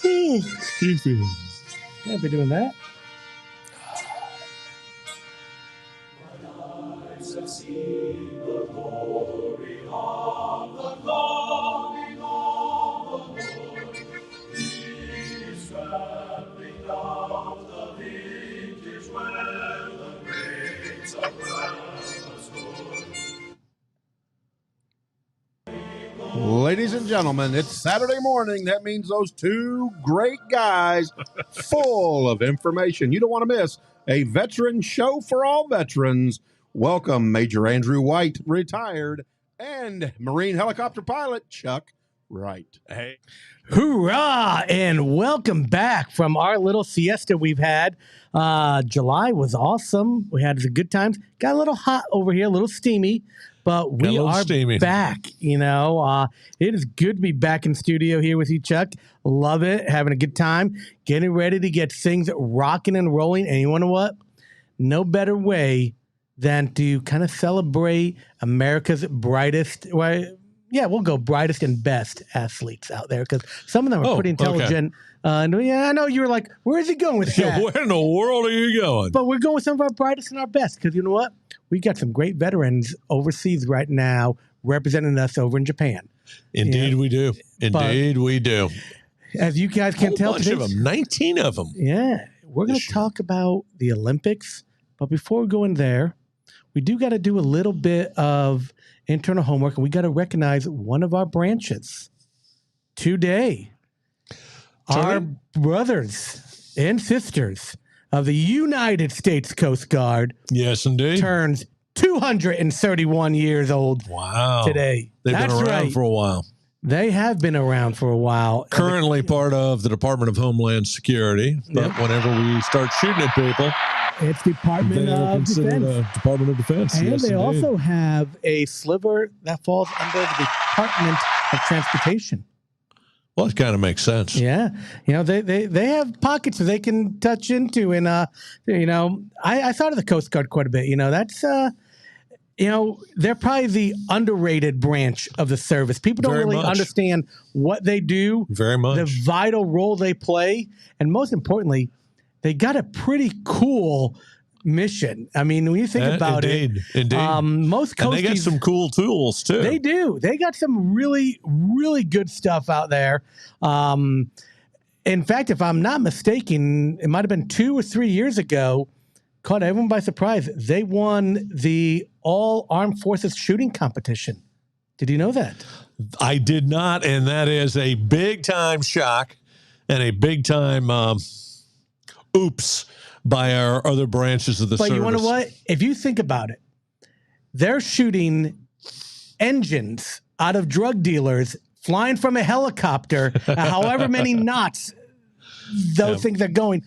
Excuse me. Can't be doing that. Ladies and gentlemen, it's Saturday morning. That means those two great guys full of information you don't want to miss. A veteran show for all veterans. Welcome, Major Andrew White, retired, and Marine helicopter pilot Chuck Wright. Hey. Hoorah! And welcome back from our little siesta we've had. July was awesome. We had some good times. Got a little hot over here, a little steamy. But we are back, you know. It is good to be back in studio here with you, Chuck. Love it. Having a good time. Getting ready to get things rocking and rolling. And you know what? No better way than to kind of celebrate America's brightest, well, yeah, we'll go brightest and best athletes out there because some of them are pretty intelligent. Okay. Yeah, I know you were like, where is he going with that? Where in the world are you going? But we're going with some of our brightest and our best because you know what? We got some great veterans overseas right now representing us over in Japan. Indeed, we do. Indeed, we do. As you guys can tell, bunch of them, 19 of them. Yeah, we're going to talk about the Olympics. But before we go in there, we do got to do a little bit of internal homework, and we got to recognize one of our branches today. Our brothers and sisters of the United States Coast Guard. Yes, indeed. Turns 231 years old today. They've been around for a while. They have been around for a while. Currently part of the Department of Homeland Security. But whenever we start shooting at people, it's Department of Defense. Department of Defense. And yes, they indeed. also have a sliver that falls under the Department of Transportation. Well, it kind of makes sense. Yeah. You know, they have pockets that they can touch into. And, you know, I thought of the Coast Guard quite a bit. You know, that's, you know, they're probably the underrated branch of the service. People don't really understand what they do. Very much. The vital role they play. And most importantly, they got a pretty cool mission. I mean, when you think about it, most coasties, and they got some cool tools too. They do. They got some really, really good stuff out there. In fact, if I'm not mistaken, it might have been 2 or 3 years ago, caught everyone by surprise. They won the All Armed Forces shooting competition. Did you know that? I did not, and that is a big time shock and a big time oops by our other branches of the service. But you know what? If you think about it, they're shooting engines out of drug dealers flying from a helicopter, however many knots those things are going.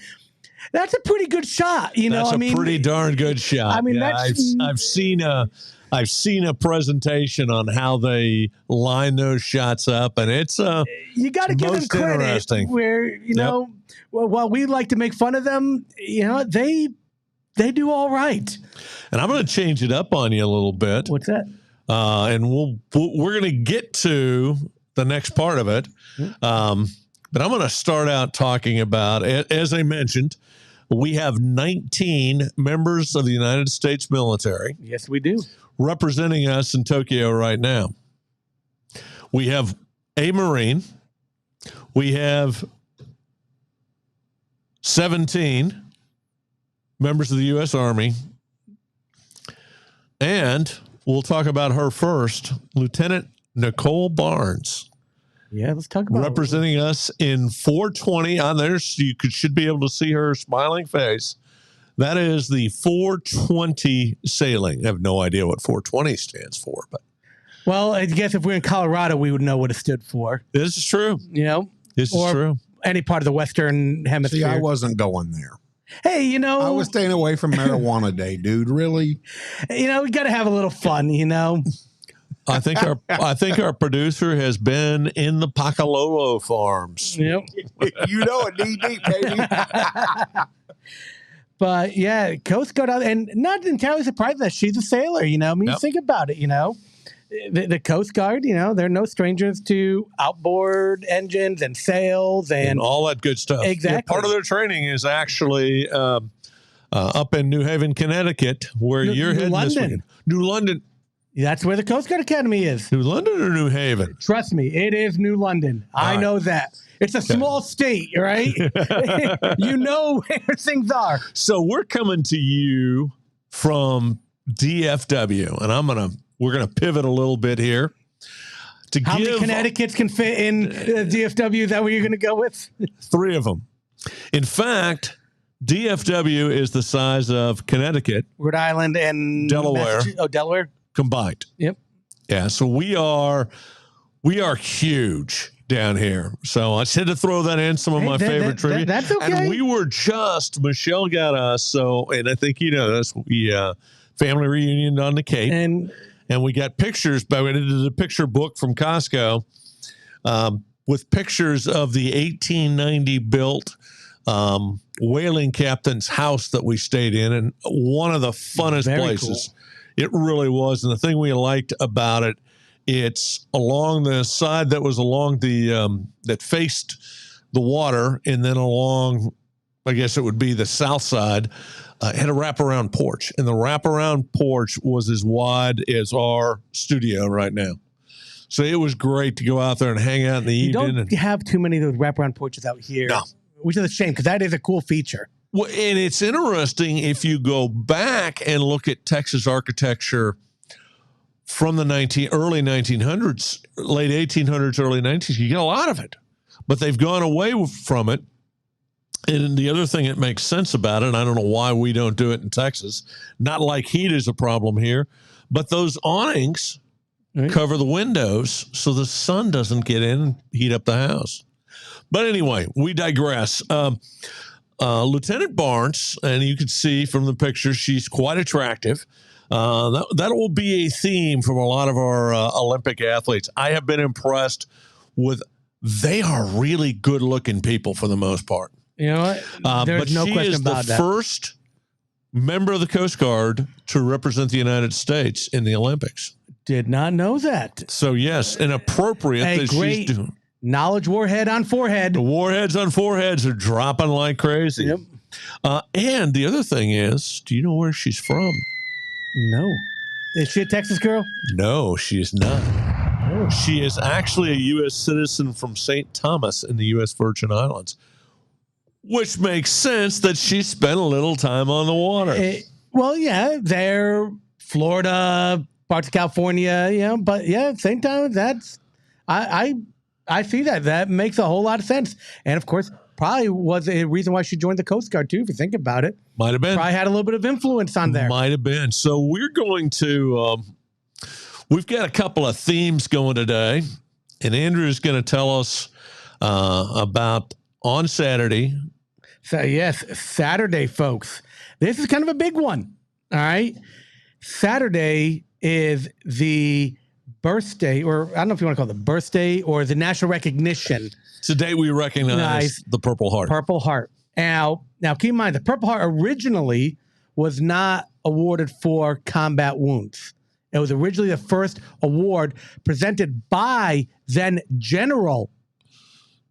That's a pretty good shot, you know. That's a pretty darn good shot. I mean, I've seen a presentation on how they line those shots up, and it's you got to give them credit. Where you know, well, while we like to make fun of them, you know, they do all right. And I'm going to change it up on you a little bit. What's that? And we're going to get to the next part of it. But I'm going to start out talking about, as I mentioned, we have 19 members of the United States military. Yes, we do. Representing us in Tokyo right now. We have a Marine. We have 17 members of the U.S. Army. And we'll talk about her first, Lieutenant Nicole Barnes. Yeah, let's talk about representing us in 420 on there. So you should be able to see her smiling face. That is the 420 sailing. I have no idea what 420 stands for, but well, I guess if we're in Colorado, we would know what it stood for. This is true. You know, this is true. Any part of the Western Hemisphere. See, I wasn't going there. Hey, you know, I was staying away from marijuana day, dude. Really? You know, we got to have a little fun. You know. I think our producer has been in the Pacalolo farms. Yep. You know it, deep, baby. But yeah, Coast Guard out, and not entirely surprised that she's a sailor. You know, I mean, think about it. You know, the Coast Guard, they're no strangers to outboard engines and sails and all that good stuff. Exactly. Part of their training is actually up in New Haven, Connecticut, where you're heading this weekend. New London. That's where the Coast Guard Academy is. New London or New Haven? Trust me, it is New London. I know that. It's a small state, right? You know where things are. So we're coming to you from DFW, and we're gonna pivot a little bit here. How many Connecticut's can fit in DFW? Is that what you're going to go with? 3 of them. In fact, DFW is the size of Connecticut, Rhode Island, and Delaware. Delaware Combined. Yep. Yeah. So we are huge down here. So I said to throw that in some of my favorite trivia. That's okay. And we were Michelle got us. So, and I think you know this. We family reunion on the Cape, and we got pictures. But we did a picture book from Costco with pictures of the 1890 built whaling captain's house that we stayed in, and one of the funnest places. Cool. It really was. And the thing we liked about it, it's along the side that was along the that faced the water, and then along, I guess it would be the south side, had a wraparound porch. And the wraparound porch was as wide as our studio right now. So it was great to go out there and hang out in the evening. You don't have too many of those wraparound porches out here. No. Which is a shame, because that is a cool feature. Well, and it's interesting if you go back and look at Texas architecture from the early 1900s, late 1800s, early 1900s, you get a lot of it. But they've gone away from it. And the other thing that makes sense about it, I don't know why we don't do it in Texas, not like heat is a problem here, but those awnings cover the windows so the sun doesn't get in and heat up the house. But anyway, we digress. Lieutenant Barnes, and you can see from the picture, she's quite attractive. That will be a theme from a lot of our Olympic athletes. I have been impressed with, they are really good looking people for the most part. You know what? There's no question about that. But she is the first member of the Coast Guard to represent the United States in the Olympics. Did not know that. So yes, inappropriate that she's doing. Knowledge warhead on forehead. The warheads on foreheads are dropping like crazy. Yep. And the other thing is, do you know where she's from? No. Is she a Texas girl? No, she is not. Oh. She is actually a U.S. citizen from St. Thomas in the U.S. Virgin Islands, which makes sense that she spent a little time on the water. Well, yeah, they're Florida, parts of California, but yeah, same time, that's, I see that. That makes a whole lot of sense. And of course, probably was a reason why she joined the Coast Guard too, if you think about it. Might have been. Probably had a little bit of influence on there. Might have been. So we're going to, we've got a couple of themes going today. And Andrew is going to tell us about on Saturday. So yes, Saturday, folks. This is kind of a big one. All right. Saturday is the birthday, or I don't know if you want to call it the birthday or the national recognition. Today we recognize the Purple Heart. Purple Heart. Now keep in mind, the Purple Heart originally was not awarded for combat wounds. It was originally the first award presented by then General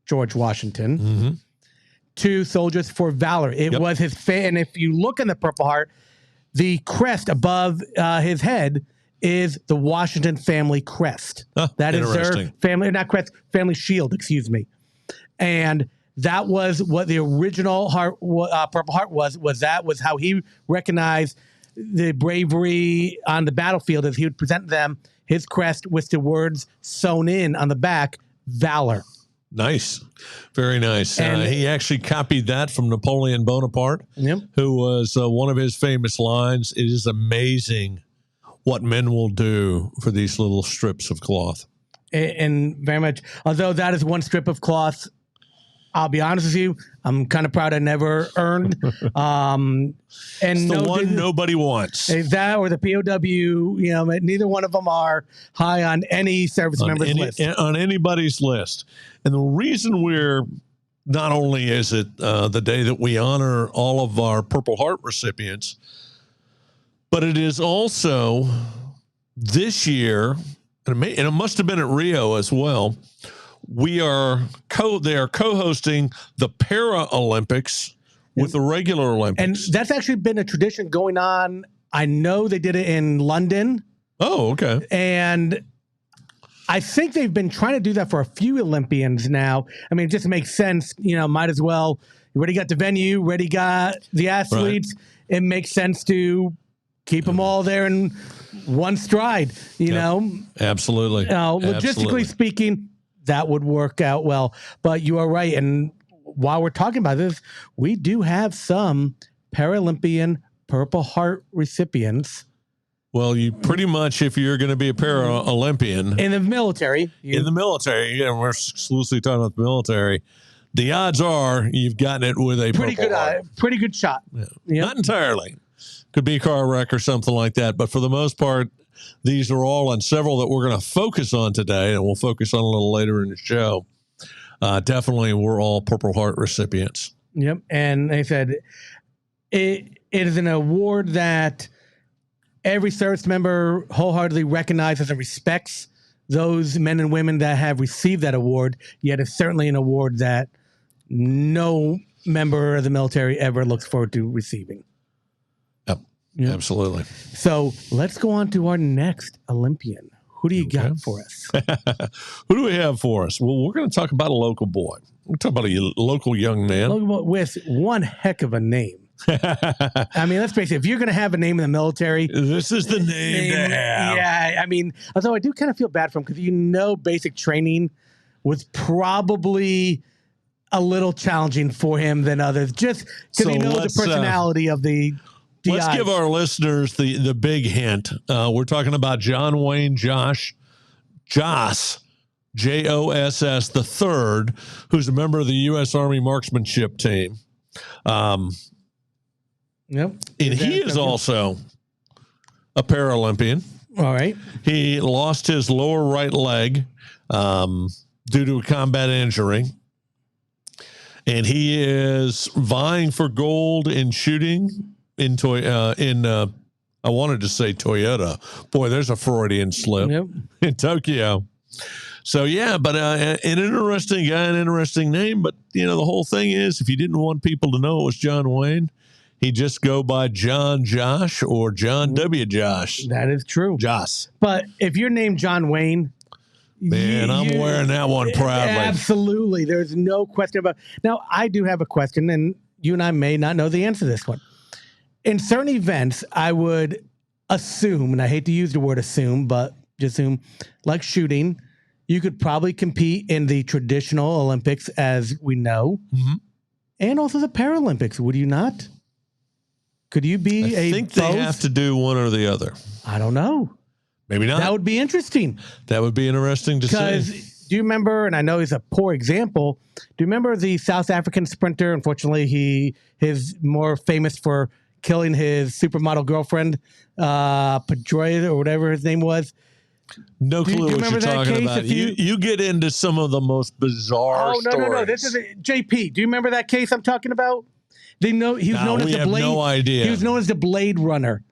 George Washington to soldiers for valor. It was his and if you look in the Purple Heart, the crest above his head is the Washington family crest. That is their family, not crest, family shield, excuse me. And that was what the original Purple Heart was that was how he recognized the bravery on the battlefield, as he would present them his crest with the words sewn in on the back, valor. Nice. Very nice. And he actually copied that from Napoleon Bonaparte, who was one of his famous lines. It is amazing what men will do for these little strips of cloth. And very much, although that is one strip of cloth, I'll be honest with you, I'm kind of proud I never earned. And it's the one nobody wants. That or the POW, neither one of them are high on any service member's list. On anybody's list. And the reason we're, not only is it the day that we honor all of our Purple Heart recipients, but it is also this year and it must have been at Rio as well. They are co-hosting the Paralympics with the regular Olympics. And that's actually been a tradition going on. I know they did it in London. Oh, okay. And I think they've been trying to do that for a few Olympians now. I mean, it just makes sense. Might as well. You already got the venue, already got the athletes. Right. It makes sense to keep them all there in one stride, you know? Absolutely. Logistically speaking, that would work out well. But you are right. And while we're talking about this, we do have some Paralympian Purple Heart recipients. Well, you pretty much, if you're going to be a Paralympian. In the military. We're exclusively talking about the military. The odds are you've gotten it with a Purple Heart. Pretty good shot. Yeah. Yep. Not entirely. Could be a car wreck or something like that. But for the most part, these are all, and several that we're going to focus on today, and we'll focus on a little later in the show. Definitely, we're all Purple Heart recipients. Yep. And they said it is an award that every service member wholeheartedly recognizes and respects those men and women that have received that award, yet it's certainly an award that no member of the military ever looks forward to receiving. Yep. Absolutely. So let's go on to our next Olympian. Who do you got for us? Who do we have for us? Well, we're going to talk about a local boy. We're talking about a local young man. With one heck of a name. I mean, let's face it. If you're going to have a name in the military, this is the name to have. Yeah, I mean, although I do kind of feel bad for him because basic training was probably a little challenging for him than others, just because he knows the personality of the DI. Let's give our listeners the big hint. We're talking about John Wayne Joss, Joss the third, who's a member of the U.S. Army marksmanship team. Yep. And he is also a Paralympian. All right. He lost his lower right leg due to a combat injury. And he is vying for gold in shooting I wanted to say Toyota. Boy, there's a Freudian slip. Yep. In Tokyo. So, but an interesting guy, an interesting name. But, the whole thing is, if you didn't want people to know it was John Wayne, he'd just go by John Josh or John W. Josh. That is true. Joss. But if you're named John Wayne, man, I'm wearing that one proudly. Absolutely. There's no question about it. Now, I do have a question, and you and I may not know the answer to this one. In certain events, I would assume, and I hate to use the word assume, but just assume, like shooting, you could probably compete in the traditional Olympics, as we know, and also the Paralympics. Would you not? Could you be I think they have to do one or the other. I don't know. Maybe not. That would be interesting. That would be interesting to see. Because do you remember, and I know he's a poor example, do you remember the South African sprinter? Unfortunately, he is more famous for killing his supermodel girlfriend, Pedroia, or whatever his name was. No clue what you're talking about. You get into some of the most bizarre stories. No. This is JP. Do you remember that case I'm talking about? He was known as the Blade. No idea. He was known as the Blade Runner.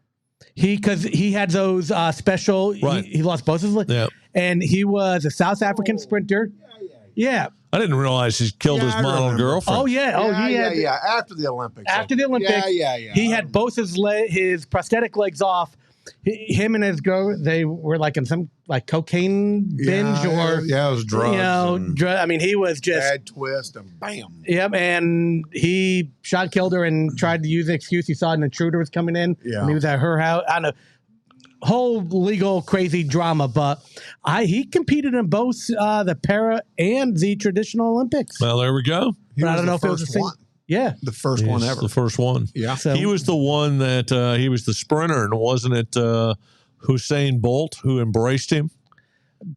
Because he had those special. Right. He lost both his legs. Yeah. And he was a South African sprinter. Yeah. I didn't realize he killed his model girlfriend. Oh, yeah. Yeah. After the Olympics. Yeah. He had both his prosthetic legs off. Him and his girl, they were like in some cocaine binge or it was drugs. I mean, he was just bad twist and bam. Yep, and he killed her and tried to use the excuse he saw an intruder was coming in. Yeah, and he was at her house. I don't know, whole legal crazy drama, but he competed in both the para and the traditional Olympics. Well, there we go. But I don't know if it was the same. Yeah. The first one ever. The first one. Yeah. So, he was the one that he was the sprinter, and wasn't it Usain Bolt who embraced him?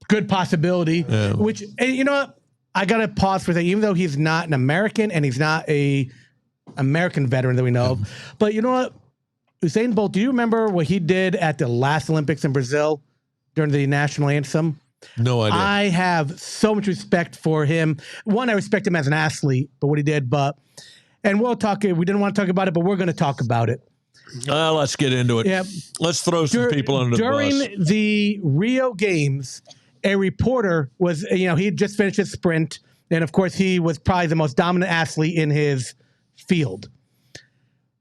Good possibility. Yeah. Which, you know what? I got to pause for that. Even though he's not an American and he's not a American veteran that we know of. But you know what? Usain Bolt, do you remember what he did at the last Olympics in Brazil during the national anthem? No idea. I have so much respect for him. One, I respect him as an athlete, but what he did, and we'll talk, we didn't want to talk about it, but we're going to talk about it. Let's get into it. Yep. Let's throw some people under the bus. During the Rio Games, a reporter was, he had just finished his sprint, and of course he was probably the most dominant athlete in his field.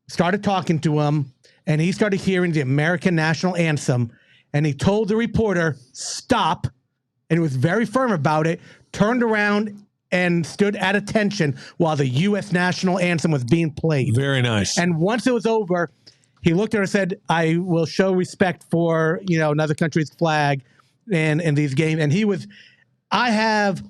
Started talking to him, and he started hearing the American national anthem, and he told the reporter, stop, and he was very firm about it, turned around and stood at attention while the U.S. national anthem was being played. Very nice. And once it was over, he looked at her and said, I will show respect for, another country's flag in these games. And I have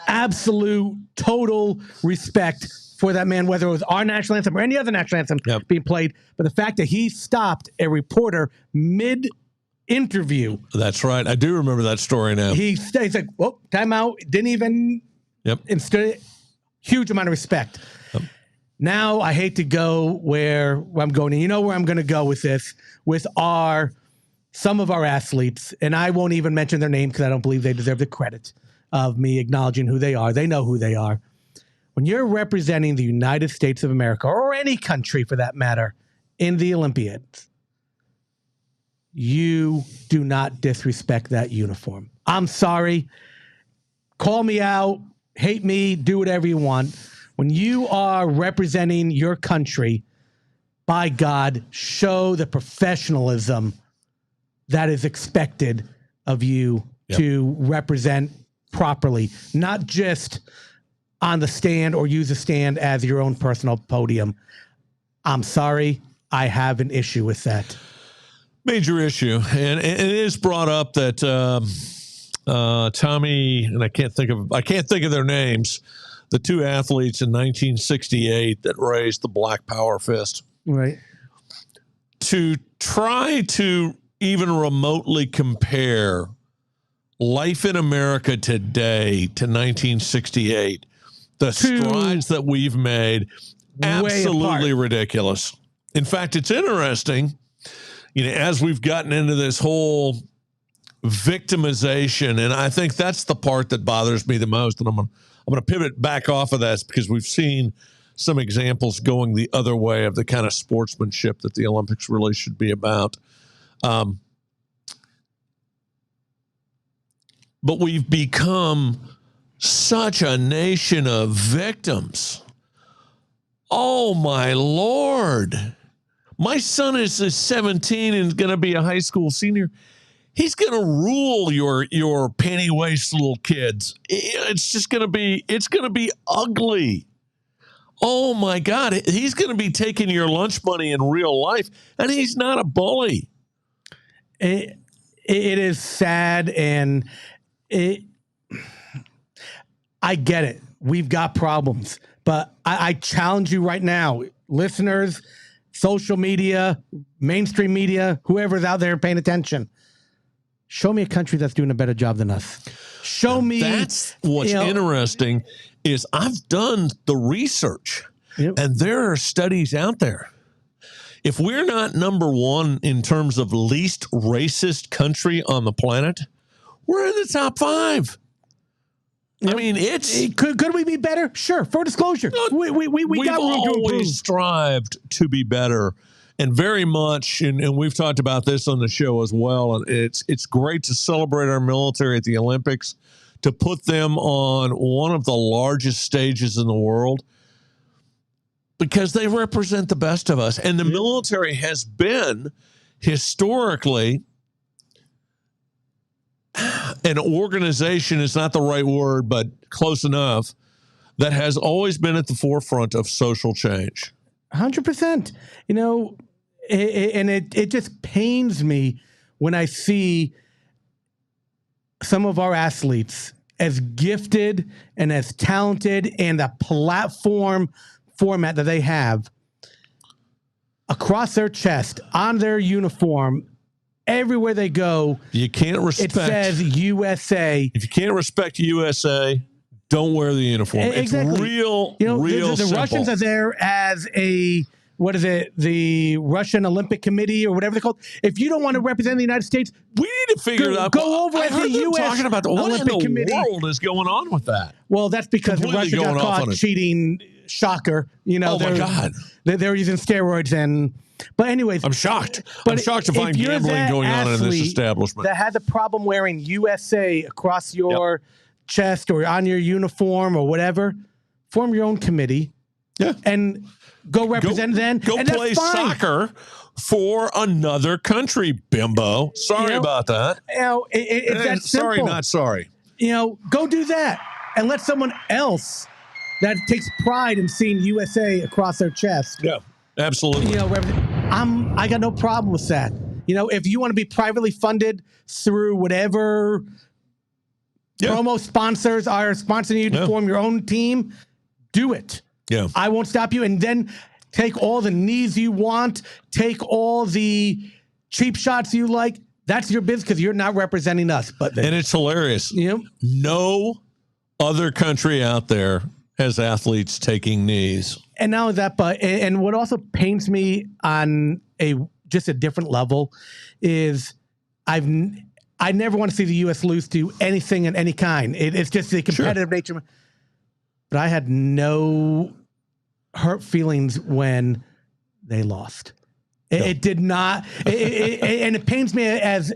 absolute, total respect for that man, whether it was our national anthem or any other national anthem being played. But the fact that he stopped a reporter mid-interview. That's right. I do remember that story now. He's like, well, time out. Didn't even... Yep. Instead, huge amount of respect. Yep. Now I hate to go where I'm going. And you know where I'm going to go with this, with some of our athletes. And I won't even mention their name because I don't believe they deserve the credit of me acknowledging who they are. They know who they are. When you're representing the United States of America, or any country for that matter, in the Olympiads, you do not disrespect that uniform. I'm sorry. Call me out. Hate me, do whatever you want. When you are representing your country, by God, show the professionalism that is expected of you to represent properly, not just on the stand or use the stand as your own personal podium. I'm sorry, I have an issue with that. Major issue. And it is brought up that Tommy, and I can't think of their names, the two athletes in 1968 that raised the Black Power fist. Right. To try to even remotely compare life in America today to 1968, the strides that we've made, absolutely ridiculous. In fact, it's interesting, as we've gotten into this whole victimization, and I think that's the part that bothers me the most, and I'm going to pivot back off of that because we've seen some examples going the other way of the kind of sportsmanship that the Olympics really should be about. But we've become such a nation of victims. Oh, my Lord. My son is 17 and is going to be a high school senior. He's going to rule your panty waist little kids. It's going to be ugly. Oh my God. He's going to be taking your lunch money in real life, and he's not a bully. It is sad, and I get it. We've got problems, but I challenge you right now, listeners, social media, mainstream media, whoever's out there paying attention. Show me a country that's doing a better job than us. Show me. That's what's interesting is I've done the research, and there are studies out there. If we're not number one in terms of least racist country on the planet, we're in the top 5. I mean, could we be better? Sure. For disclosure, we got room to improve. Strived to be better. And very much, and we've talked about this on the show as well, and it's great to celebrate our military at the Olympics, to put them on one of the largest stages in the world, because they represent the best of us. And the military has been, historically, an organization is not the right word, but close enough, that has always been at the forefront of social change. 100%. And it just pains me when I see some of our athletes, as gifted and as talented, and the format that they have across their chest, on their uniform, everywhere they go. You can't respect. It says USA. If you can't respect USA, don't wear the uniform. Exactly. It's real the simple. Russians are there as the Russian Olympic Committee or whatever they're called. If you don't want to represent the United States, we need to figure it out. Go over at the U.S. talking about what Olympic in the Committee. world is going on with that? Well, that's because Russia got caught cheating. Shocker. Oh my God. They're using steroids, and But anyways, I'm shocked. But I'm shocked to if find you're gambling that going on in this athlete establishment. that has a problem wearing USA across your chest or on your uniform or whatever, form your own committee. Yeah. And go represent them. Go and play soccer for another country, bimbo. Sorry about that. You know, it's that simple. Sorry, not sorry. You know, go do that and let someone else that takes pride in seeing USA across their chest. Yeah, absolutely. You know, I got no problem with that. You know, if you want to be privately funded through whatever promo sponsors are sponsoring you to form your own team, do it. Yeah. I won't stop you. And then take all the knees you want, take all the cheap shots you like. That's your business because you're not representing us. And it's hilarious. No other country out there has athletes taking knees. And now that, and what also pains me on just a different level is I never want to see the U.S. lose to anything in any kind. It's just the competitive nature. But I had no hurt feelings when they lost. It did not, and it pains me as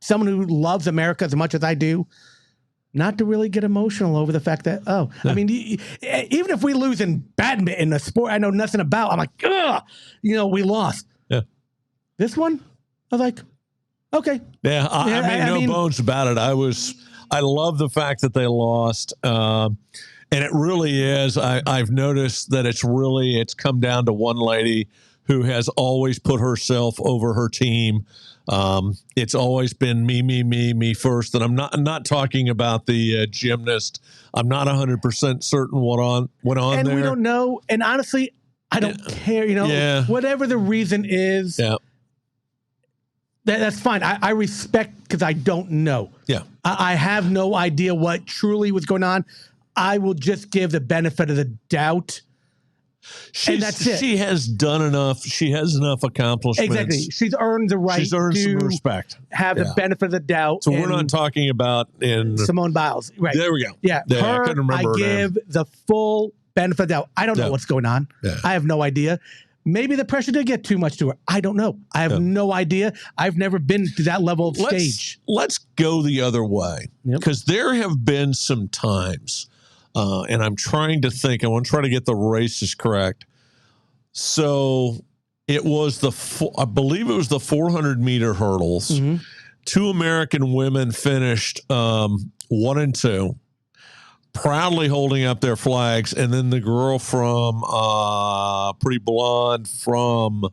someone who loves America as much as I do, not to really get emotional over the fact that, I mean, even if we lose in badminton, a sport I know nothing about, I'm like, ugh, we lost. Yeah. This one, I was like, okay. Yeah, I made no bones about it. I love the fact that they lost. And it really is. I've noticed that it's come down to one lady who has always put herself over her team. It's always been me first. And I'm not talking about the gymnast. I'm not 100% certain what went on and there. We don't know. And honestly, I don't care. Whatever the reason is. Yeah. That's fine. I respect because I don't know. Yeah. I have no idea what truly was going on. I will just give the benefit of the doubt. And that's it. She has done enough. She has enough accomplishments. Exactly. She's earned the right. She's earned some respect. Have the benefit of the doubt. So we're not talking about Simone Biles. Right. There we go. Yeah. I couldn't remember her name. Give the full benefit of the doubt. I don't know what's going on. Yeah. I have no idea. Maybe the pressure did get too much to her. I don't know. I have no idea. I've never been to that level of stage. Let's go the other way because there have been some times. And I'm trying to think. I want to try to get the races correct. So it was I believe it was the 400-meter hurdles. Mm-hmm. Two American women finished 1 and 2, proudly holding up their flags, and then the girl from pretty blonde from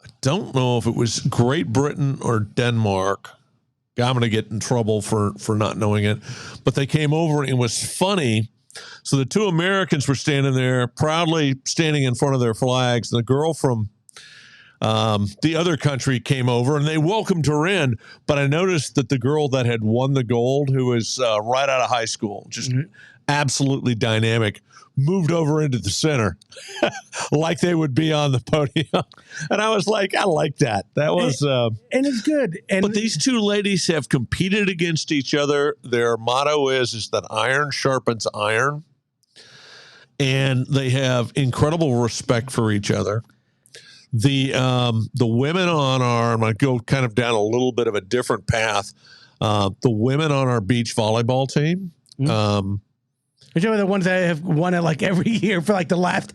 I don't know if it was Great Britain or Denmark. I'm going to get in trouble for not knowing it. But they came over, and it was funny. So the two Americans were standing there, proudly standing in front of their flags. And the girl from the other country came over, and they welcomed her in. But I noticed that the girl that had won the gold, who was right out of high school, just absolutely dynamic, moved over into the center like they would be on the podium. And I was like, I like that. That was and it's good. But these two ladies have competed against each other. Their motto is that iron sharpens iron. And they have incredible respect for each other. The women on I'm going to go kind of down a little bit of a different path. The women on our beach volleyball team, which are the ones that have won it like every year for like the last.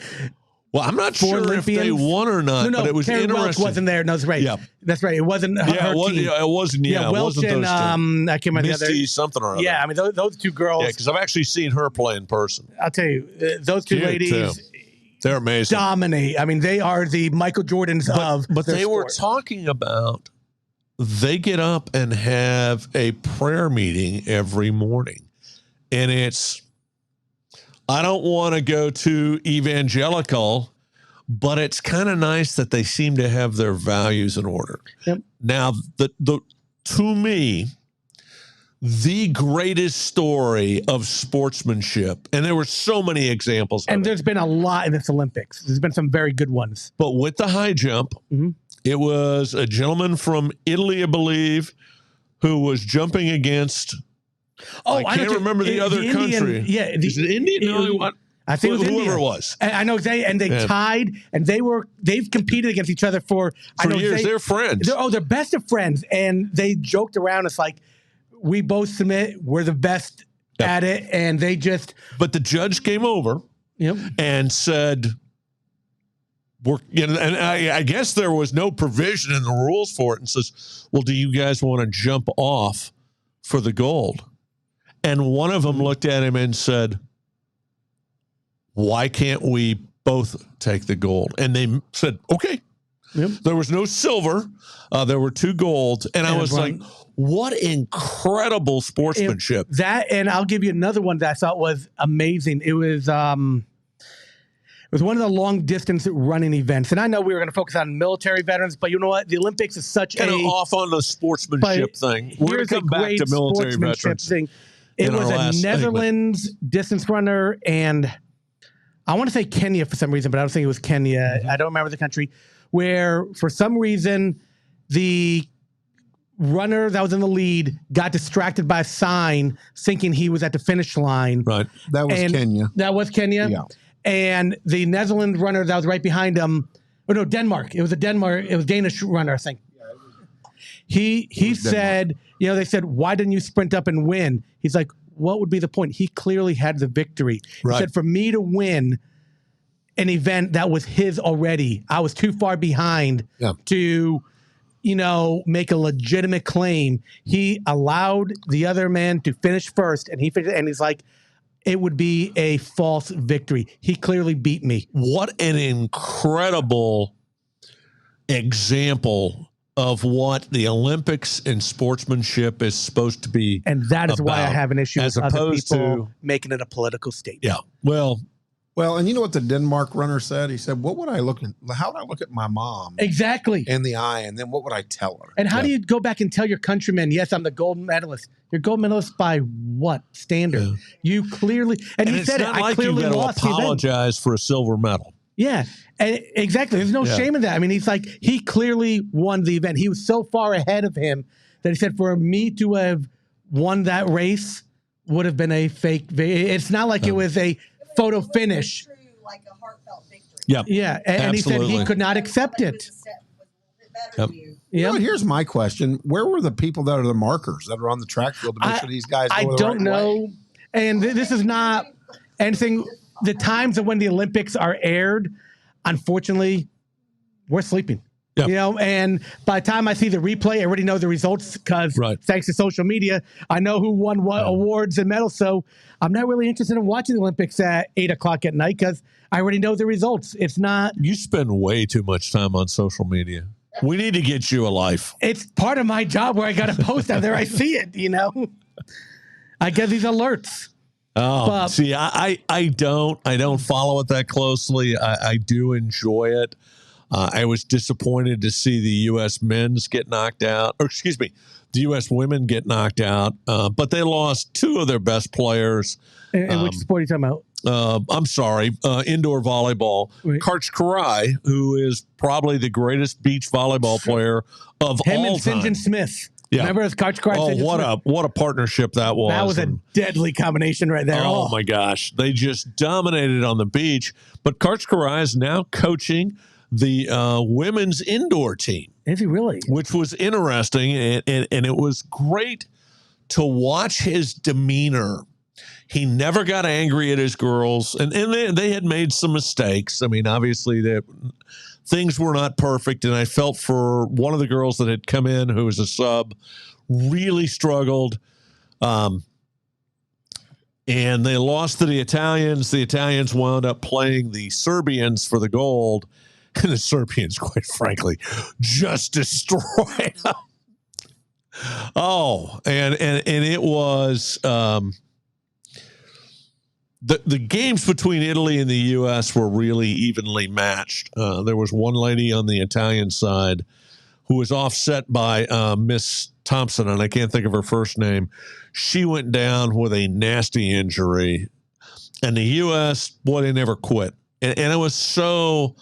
Well, I'm not sure Olympians. If they won or not, but it was Carrie interesting. Welch wasn't there. No, that's right. Yeah. That's right. It wasn't her team. It wasn't. Yeah, Welch it wasn't and those two. I can't remember the other. Something or other. Yeah, I mean those two girls. Yeah, because I've actually seen her play in person. I'll tell you, those two ladies. They're amazing. Dominate. I mean, they are the Michael Jordans of. But they sport. were talking about. They get up and have a prayer meeting every morning, and it's. I don't want to go too evangelical, but it's kind of nice that they seem to have their values in order. Yep. Now, to me, the greatest story of sportsmanship, and there were so many examples of there's been a lot in this Olympics. There's been some very good ones. But with the high jump, it was a gentleman from Italy, I believe, who was jumping against... I can't remember the other country. Yeah. Is it Indian? I think it was whoever India. it was. And I know they tied, and they've competed against each other for years. They're friends. They're best of friends, and they joked around. It's like, we both submit. We're the best at it, and they just. But the judge came over and said, and I guess there was no provision in the rules for it, and says, well, do you guys want to jump off for the gold? And one of them looked at him and said, why can't we both take the gold? And they said, okay. Yep. There was no silver. There were 2 golds. And I was like, what incredible sportsmanship. And I'll give you another one that I thought was amazing. It was one of the long distance running events. And I know we were going to focus on military veterans, but you know what? The Olympics is such kind of off on the sportsmanship thing. We're going to come back to military veterans thing. It was a Netherlands distance runner, and I want to say Kenya for some reason, but I don't think it was Kenya. I don't remember the country, where for some reason the runner that was in the lead got distracted by a sign thinking he was at the finish line. Right. That was Kenya. That was Kenya? Yeah. And the Netherlands runner that was right behind him, Denmark. It was Danish runner, I think. He said, they said, why didn't you sprint up and win? He's like, what would be the point? He clearly had the victory. Right. He said, for me to win an event that was his already, I was too far behind to, make a legitimate claim. He allowed the other man to finish first, and he finished, and he's like, it would be a false victory. He clearly beat me. What an incredible example of what the Olympics and sportsmanship is supposed to be. And that is why I have an issue with other people to making it a political statement. Yeah. Well, and you know what the Denmark runner said? He said, how would I look at my mom? Exactly. In the eye, and then what would I tell her? And how do you go back and tell your countrymen, yes, I'm the gold medalist? You're gold medalist by what standard? Yeah. You clearly, and he said not I like clearly you lost. Apologize for a silver medal. Yeah, and exactly. There's no shame in that. I mean, he's like, he clearly won the event. He was so far ahead of him that he said, for me to have won that race would have been a fake. It's not like it was a photo finish. True, like a heartfelt victory. Yeah, and he said he could not accept it. Yeah. Here's my question: where were the people that are the markers that are on the track field to make sure these guys? I don't know, and this is not anything. The times of when the Olympics are aired, unfortunately, we're sleeping. Yep. And by the time I see the replay, I already know the results because thanks to social media, I know who won what awards and medals. So I'm not really interested in watching the Olympics at 8:00 at night because I already know the results. It's not. You spend way too much time on social media. We need to get you a life. It's part of my job where I got to post out there. I see it, I get these alerts. Oh, see, I don't follow it that closely. I do enjoy it. I was disappointed to see the U.S. men's get knocked out, the U.S. women get knocked out, but they lost 2 of their best players. And which sport are you talking about? I'm sorry, indoor volleyball. Right. Karch Karai, who is probably the greatest beach volleyball player of Him all and St. John Smith. Yeah. Remember his Karch Karai? Oh, what a partnership that was. That was a deadly combination right there. Oh, my gosh. They just dominated on the beach. But Karch Karai is now coaching the women's indoor team. Is he really? Which was interesting, and it was great to watch his demeanor. He never got angry at his girls, and they had made some mistakes. I mean, obviously, things were not perfect, and I felt for one of the girls that had come in, who was a sub, really struggled. And they lost to the Italians. The Italians wound up playing the Serbians for the gold, and the Serbians, quite frankly, just destroyed them. Oh, and it was the games between Italy and the U.S. were really evenly matched. There was one lady on the Italian side who was offset by Miss Thompson, and I can't think of her first name. She went down with a nasty injury, and the U.S., boy, they never quit. And I was so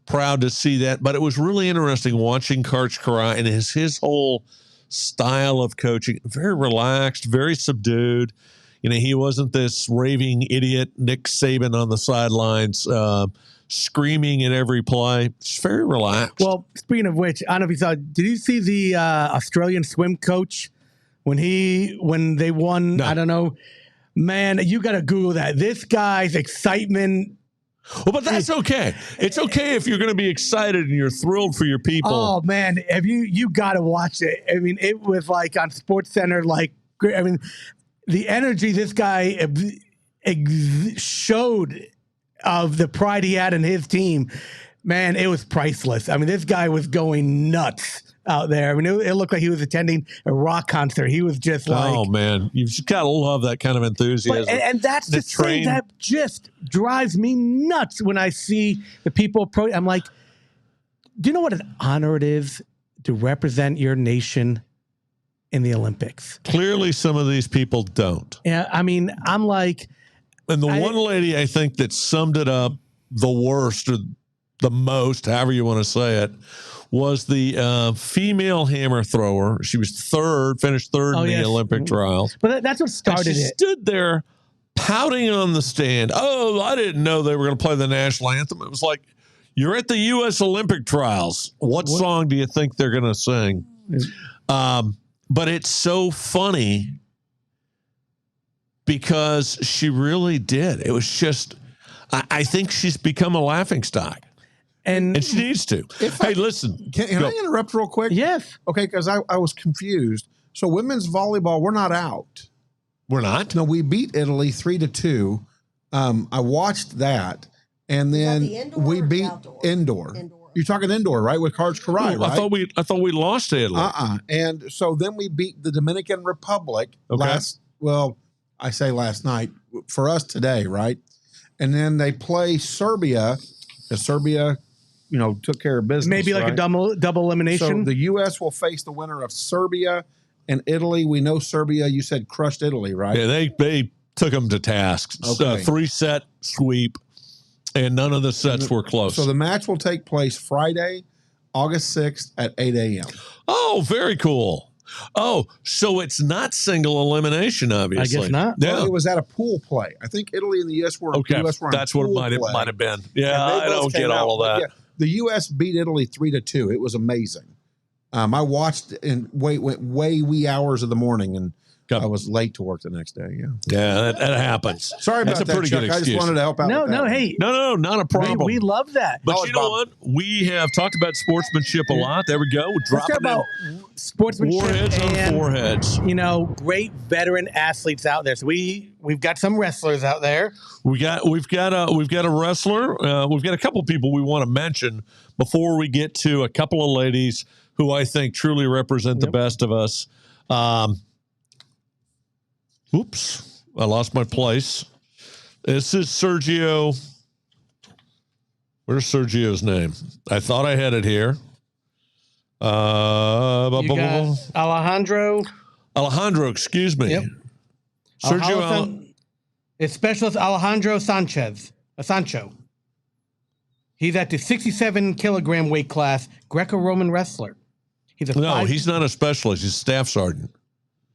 proud to see that. But it was really interesting watching Karch Karai and his whole style of coaching. Very relaxed, very subdued. he wasn't this raving idiot Nick Saban on the sidelines, screaming at every play. It's very relaxed. Well, speaking of which, I don't know if you saw. Did you see the Australian swim coach when they won? No. I don't know. Man, you got to Google that. This guy's excitement. Well, but that's okay. It's okay if you're going to be excited and you're thrilled for your people. Oh man, have you got to watch it? I mean, it was like on SportsCenter. Like, I mean, the energy this guy showed of the pride he had in his team, man, it was priceless. I mean, this guy was going nuts out there. I mean, it looked like he was attending a rock concert. He was just like, oh man, you've just got to love that kind of enthusiasm. But, and that's the thing that just drives me nuts when I see the people. I'm like, do you know what an honor it is to represent your nation in the Olympics? Clearly, some of these people don't. Yeah, I mean, I'm like, and the one lady I think that summed it up the worst or the most, however you want to say it, was the female hammer thrower. She was finished third in the Olympic trials. But that's what started she stood there pouting on the stand. Oh, I didn't know they were going to play the national anthem. It was like, you're at the U.S. Olympic trials. What song do you think they're going to sing? But it's so funny because she really did. It was just, I think she's become a laughingstock. And she needs to. Listen. Can I interrupt real quick? Yes. Okay, because I was confused. So women's volleyball, we're not out. We're not? No, we beat Italy 3-2. I watched that. And then we beat indoor. You're talking indoor, right? With Cards Kilroy, right? I thought we lost to Italy. And so then we beat the Dominican Republic last night. For us today, right? And then they play Serbia. Serbia took care of business. Maybe like a double elimination. So the U.S. will face the winner of Serbia and Italy. We know Serbia, you said, crushed Italy, right? Yeah, they took them to task. Okay. 3-set sweep, and none of the sets were close. So the match will take place Friday, August 6th at 8 a.m. Oh, very cool. Oh, so it's not single elimination, obviously. I guess not. Yeah. Well, it was at a pool play. I think Italy and the U.S. were okay. US were That's what it might have been. Yeah, I don't get all of that. Yeah, the U.S. beat Italy 3-2. It was amazing. I watched and went way wee hours of the morning, and I was late to work the next day. Yeah, that happens. Sorry about that, pretty Chuck. good I just wanted to help out. No, Hey, no, not a problem. We love that. But you know what? We have talked about sportsmanship a lot. There we go. We're dropping about sportsmanship warheads on foreheads. Great veteran athletes out there. So we've got some wrestlers out there. We've got a wrestler. We've got a couple people we want to mention before we get to a couple of ladies who I think truly represent the best of us. Oops, I lost my place. This is Sergio. Where's Sergio's name? I thought I had it here. Alejandro, excuse me. Yep. Sergio. It's specialist Alejandro Sancho. He's at the 67-kilogram weight class, Greco-Roman wrestler. He's not a specialist. He's a staff sergeant.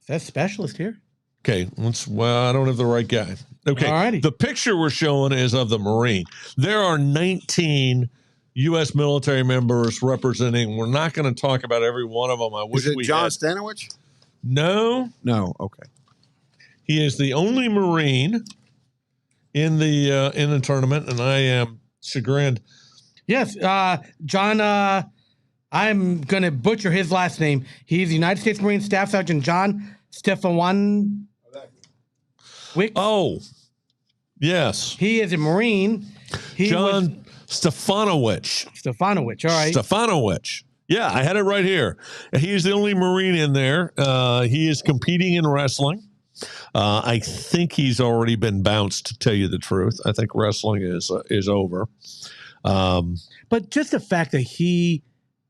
That's specialist here. Okay, I don't have the right guy. Okay, alrighty. The picture we're showing is of the Marine. There are 19 U.S. military members representing. We're not going to talk about every one of them. I wish is it we John had. Stanowich? No. Okay. He is the only Marine in the tournament, and I am chagrined. Yes, John. I'm going to butcher his last name. He's the United States Marine Staff Sergeant John Stefanowicz. Oh, yes. He is a Marine. John Stefanowicz. Stefanowicz, all right. Stefanowicz. Yeah, I had it right here. He's the only Marine in there. He is competing in wrestling. I think he's already been bounced, to tell you the truth. I think wrestling is over. But just the fact that he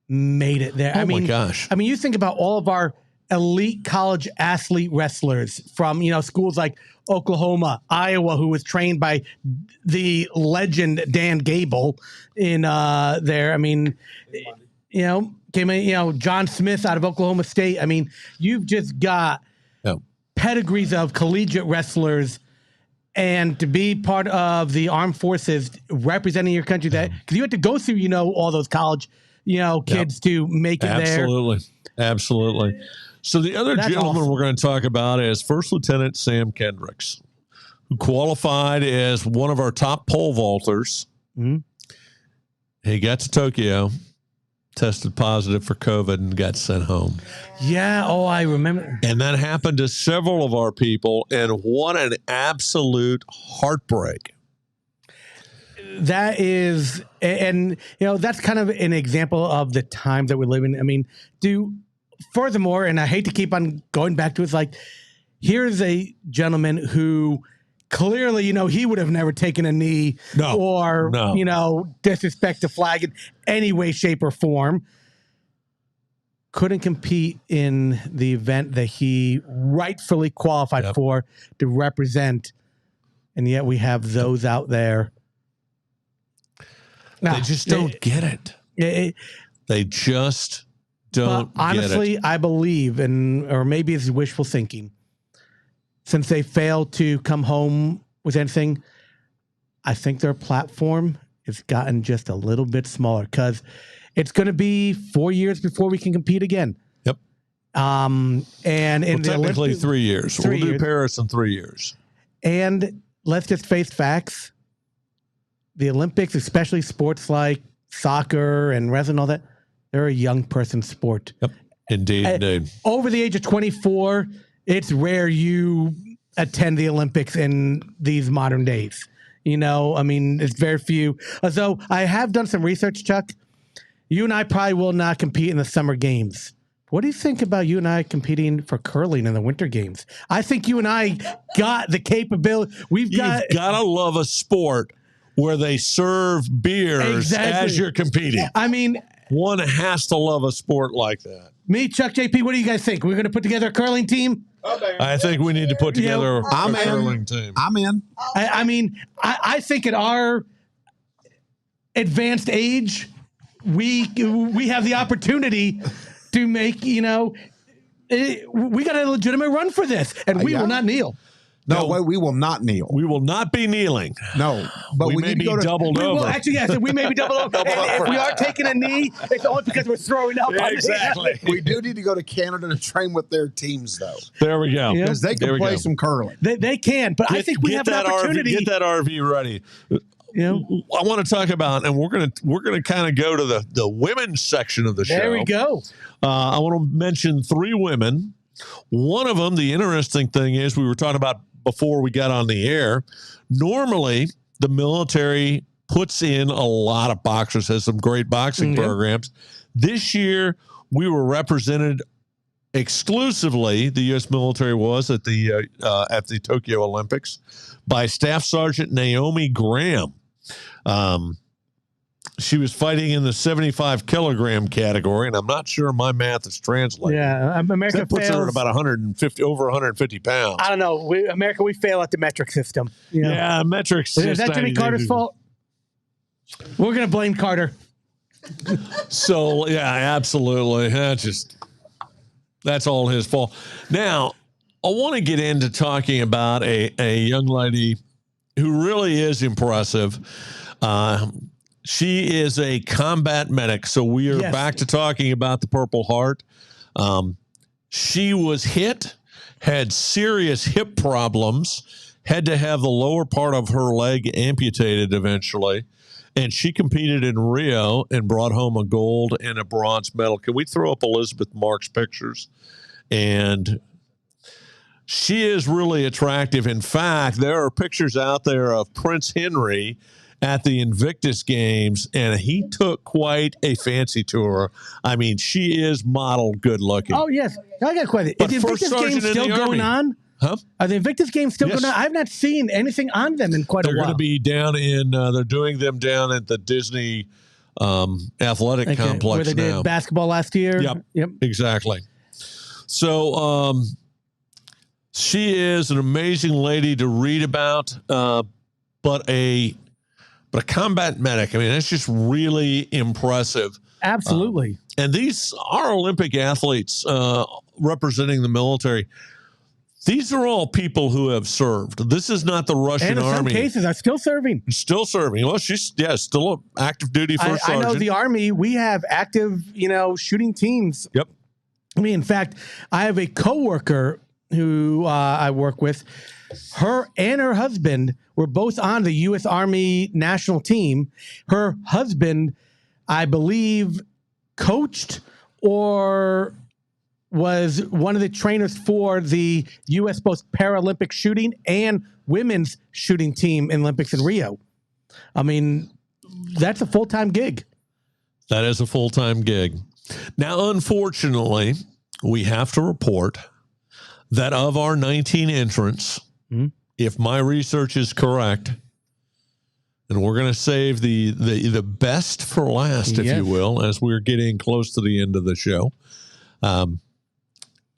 made it there. My gosh. I mean, you think about all of our elite college athlete wrestlers from, schools like Oklahoma, Iowa, who was trained by the legend Dan Gable in there. I mean, John Smith out of Oklahoma State. I mean, you've just got pedigrees of collegiate wrestlers and to be part of the armed forces representing your country, that because you had to go through, all those college, kids to make it there. Absolutely. So the other gentleman we're going to talk about is First Lieutenant Sam Kendricks, who qualified as one of our top pole vaulters. Mm-hmm. He got to Tokyo, tested positive for COVID, and got sent home. Yeah. Oh, I remember. And that happened to several of our people, and what an absolute heartbreak. That is, and that's kind of an example of the times that we live in. I mean, furthermore, and I hate to keep on going back to it, it's like, here's a gentleman who clearly, he would have never taken a knee or disrespect the flag in any way, shape, or form. Couldn't compete in the event that he rightfully qualified for to represent. And yet we have those out there. They just don't get it. They just don't get it. Honestly, I believe, or maybe it's wishful thinking, since they failed to come home with anything, I think their platform has gotten just a little bit smaller because it's going to be 4 years before we can compete again. Yep. And in technically 3 years. We'll do Paris in 3 years. And let's just face facts. The Olympics, especially sports like soccer and wrestling and all that, they're a young person sport. Yep. Indeed. Over the age of 24, it's rare you attend the Olympics in these modern days. It's very few. Although I have done some research, Chuck. You and I probably will not compete in the summer games. What do you think about you and I competing for curling in the winter games? I think you and I got the capability. You've got to love a sport where they serve beers as you're competing. I mean, one has to love a sport like that. Me, Chuck, JP, what do you guys think? We're going to put together a curling team? I think we need to put together a curling team. I'm in. I think at our advanced age, we have the opportunity to make, we got a legitimate run for this, and we will not kneel. No, we will not kneel. We will not be kneeling. No, but we may need to be doubled over. Well, actually, yes, we may be doubled over. And if we are taking a knee, it's only because we're throwing up. Exactly. We do need to go to Canada to train with their teams, though. There we go. Because they can play some curling. They can, but I think we have an opportunity. Get that RV ready. I want to talk about, and we're gonna kind of go to the women's section of the show. There we go. I want to mention 3 women. One of them, the interesting thing is, we were talking about before we got on the air. Normally, the military puts in a lot of boxers, has some great boxing programs. This year, we were represented exclusively, the U.S. military was at the Tokyo Olympics, by Staff Sergeant Naomi Graham. She was fighting in the 75 kilogram category, and I'm not sure my math is translating. Yeah, America that puts her at about 150 pounds. I don't know. America, we fail at the metric system. Yeah, metrics. Is that Jimmy Carter's fault? We're going to blame Carter. So, yeah, absolutely. That's all his fault. Now, I want to get into talking about a young lady who really is impressive. She is a combat medic, so we are back to talking about the Purple Heart. She was hit, had serious hip problems, had to have the lower part of her leg amputated eventually, and she competed in Rio and brought home a gold and a bronze medal. Can we throw up Elizabeth Mark's pictures? And she is really attractive. In fact, there are pictures out there of Prince Henry at the Invictus Games, and he took quite a fancy to her. I mean, she is model good looking. Oh, yes. I got a question. Is the Invictus Games still going on? Huh? Are the Invictus Games still going on? I've not seen anything on them in quite a while. They're going to be down in, they're doing them down at the Disney Athletic Complex where they did basketball last year? Yep. Exactly. So she is an amazing lady to read about, but a combat medic. I mean, that's just really impressive. Absolutely. And these are Olympic athletes representing the military. These are all people who have served. This is not the Russian And in some army. cases, are still serving. Still serving. Well, she's still an active duty first I know sergeant. the Army, we have active, shooting teams. Yep. I mean, in fact, I have a coworker who I work with. Her and her husband were both on the U.S. Army national team. Her husband, I believe, coached or was one of the trainers for the U.S. both Paralympic shooting and women's shooting team in Olympics in Rio. I mean, that's a full-time gig. That is a full-time gig. Now, unfortunately, we have to report that of our 19 entrants, if my research is correct, and we're going to save the best for last, if you will, as we're getting close to the end of the show.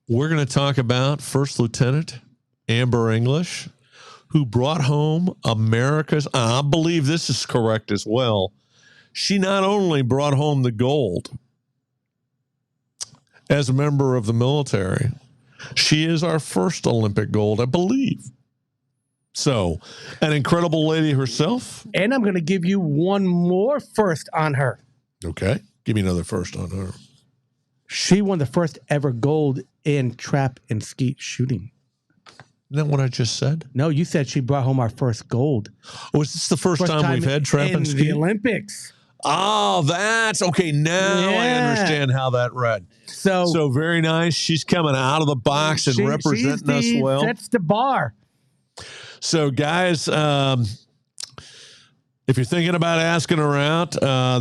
We're going to talk about First Lieutenant Amber English, who brought home America's, I believe this is correct as well. She not only brought home the gold as a member of the military, she is our first Olympic gold, I believe. So, an incredible lady herself. And I'm going to give you one more first on her. Okay. Give me another first on her. She won the first ever gold in trap and skeet shooting. Isn't that what I just said? No, you said she brought home our first gold. Oh, is this the first time we've had trap and in skeet? the Olympics. Oh, that's okay. Now I understand how that read. So very nice. She's coming out of the box and representing us well. Sets the bar. So, guys, if you're thinking about asking her out,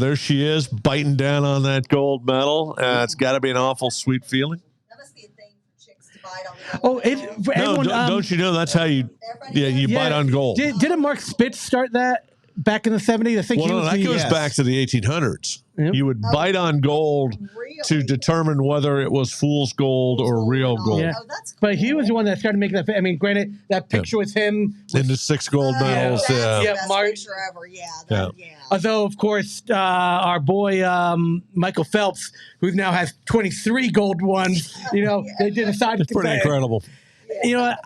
there she is, biting down on that gold medal. It's got to be an awful sweet feeling. That must be a thing for chicks to bite on the gold. For everyone, don't you know that's how you bite on gold? Didn't Mark Spitz start that back in the 70s? I think that goes back to the 1800s. Yep. You would bite on gold to determine whether it was fool's gold or real gold. Yeah. Oh, that's cool. But he was the one that started making that. I mean, granted, that picture with him. In the 6 gold medals. That's Yeah, the best Mark. picture ever. Yeah. Although, of course, our boy Michael Phelps, who now has 23 gold ones, they did a side. It's pretty incredible. You know what?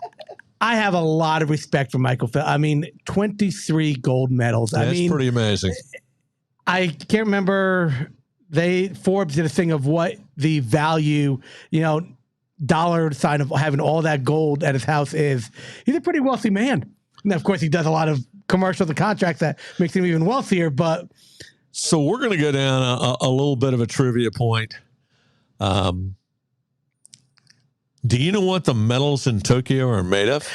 I have a lot of respect for Michael Phelps. I mean, 23 gold medals. That's pretty amazing. I can't remember. Forbes did a thing of what the value, dollar sign of having all that gold at his house is. He's a pretty wealthy man. Now, of course, he does a lot of commercials and contracts that makes him even wealthier. But so we're going to go down a little bit of a trivia point. Do you know what the medals in Tokyo are made of?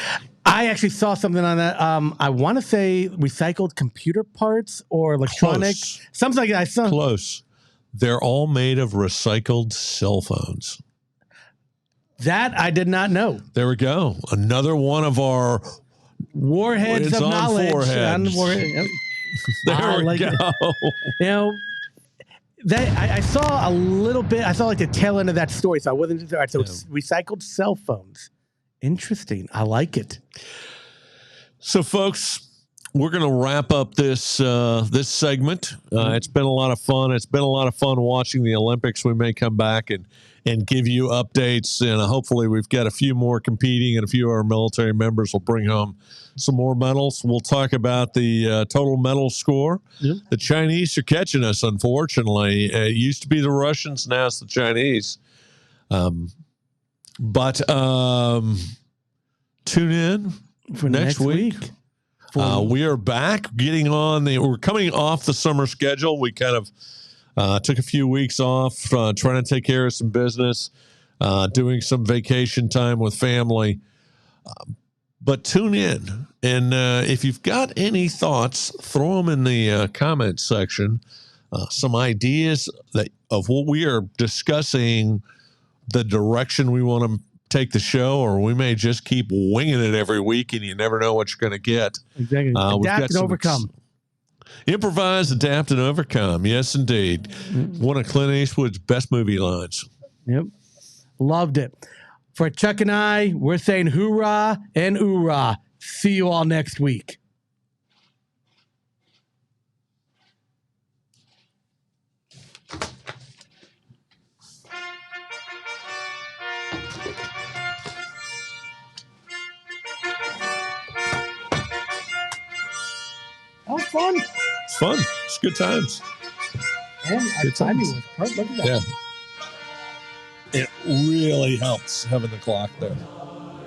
I actually saw something on that. I want to say recycled computer parts or electronic. Something like that. Close. They're all made of recycled cell phones. That I did not know. There we go. Another one of our warheads of knowledge. There we go. I saw a little bit. I saw like the tail end of that story, so I wasn't. All right, so it's recycled cell phones. Interesting. I like it. So, folks, we're going to wrap up this this segment. It's been a lot of fun. It's been a lot of fun watching the Olympics. We may come back and give you updates, and hopefully we've got a few more competing, and a few of our military members will bring home some more medals. We'll talk about the total medal score. Yep. The Chinese are catching us, unfortunately. It used to be the Russians, now it's the Chinese. But tune in for next week. We are back we're coming off the summer schedule. We kind of took a few weeks off, trying to take care of some business, doing some vacation time with family. But tune in, and if you've got any thoughts, throw them in the comment section. Some ideas of what we are discussing, the direction we want to take the show, or we may just keep winging it every week, and you never know what you're going to get. Exactly. Adapt and overcome. Improvise, adapt, and overcome. Yes, indeed. One of Clint Eastwood's best movie lines. Yep. Loved it. For Chuck and I, we're saying hoorah and oorah. See you all next week. fun. It's fun. It's good times. And our timing was perfect. Look at that. Yeah. It really helps having the clock there.